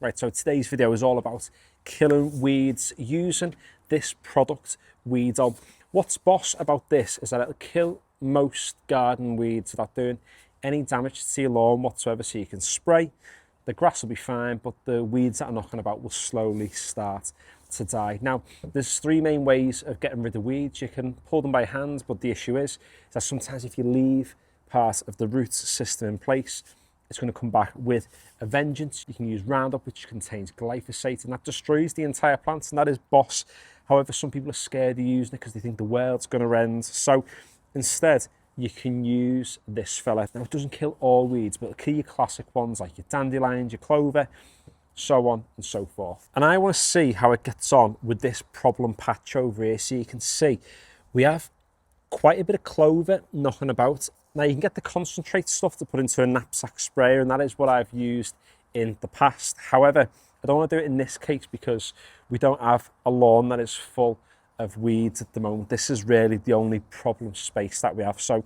Right, so today's video is all about killing weeds using this product, Weedol. What's boss about this is that it'll kill most garden weeds without doing any damage to your lawn whatsoever. So you can spray, the grass will be fine, but the weeds that are knocking about will slowly start to die. Now, there's three main ways of getting rid of weeds. You can pull them by hand, but the issue is that sometimes if you leave part of the root system in place, it's going to come back with a vengeance. You can use Roundup, which contains glyphosate, and that destroys the entire plant, and that is boss. However, some people are scared of using it because they think the world's going to end. So instead, you can use this fella. Now, it doesn't kill all weeds, but it'll kill your classic ones like your dandelions, your clover, so on and so forth. And I want to see how it gets on with this problem patch over here. So you can see we have quite a bit of clover knocking about. Now, you can get the concentrate stuff to put into a knapsack sprayer, and that is what I've used in the past. However, I don't want to do it in this case because we don't have a lawn that is full of weeds at the moment. This is really the only problem space that we have. So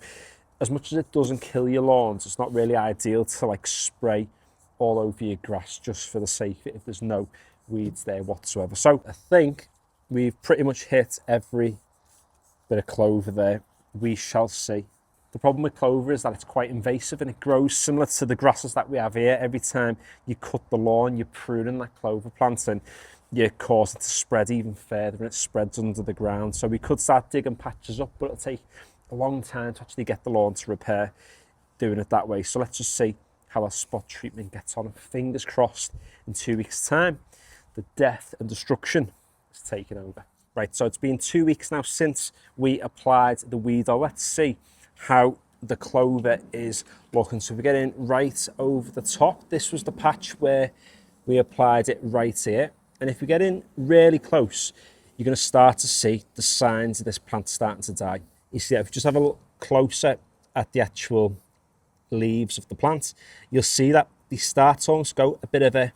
as much as it doesn't kill your lawns, it's not really ideal to like spray all over your grass just for the sake of it if there's no weeds there whatsoever. So I think we've pretty much hit every bit of clover there. We shall see. The problem with clover is that it's quite invasive and it grows similar to the grasses that we have here. Every time you cut the lawn, you're pruning that clover plant and you cause it to spread even further, and it spreads under the ground. So we could start digging patches up, but it'll take a long time to actually get the lawn to repair doing it that way. So let's just see how our spot treatment gets on. Fingers crossed, in 2 weeks' time, the death and destruction is taking over. Right, so it's been 2 weeks now since we applied the Weedol. Let's see how the clover is looking. So we're getting right over the top. This was the patch where we applied it right here. And if we get in really close, you're going to start to see the signs of this plant starting to die. You see, if you just have a look closer at the actual leaves of the plant, you'll see that they start to almost go a bit of a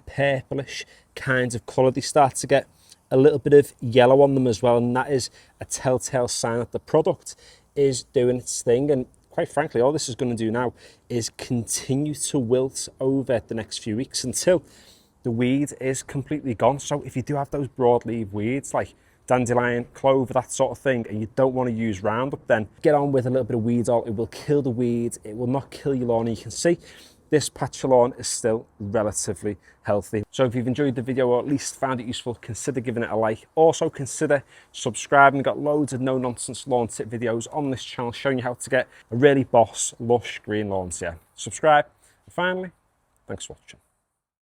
purplish kind of colour. They start to get a little bit of yellow on them as well, and that is a telltale sign that the product is doing its thing. And quite frankly, all this is going to do now is continue to wilt over the next few weeks until the weed is completely gone. So if you do have those broadleaf weeds like dandelion, clover, that sort of thing, and you don't want to use Roundup, then get on with a little bit of Weedol. It will kill the weeds, it will not kill your lawn. And you can see this patch of lawn is still relatively healthy. So if you've enjoyed the video or at least found it useful, consider giving it a like. Also consider subscribing. We've got loads of no-nonsense lawn tip videos on this channel showing you how to get a really boss, lush green lawns here. Subscribe. And finally, thanks for watching.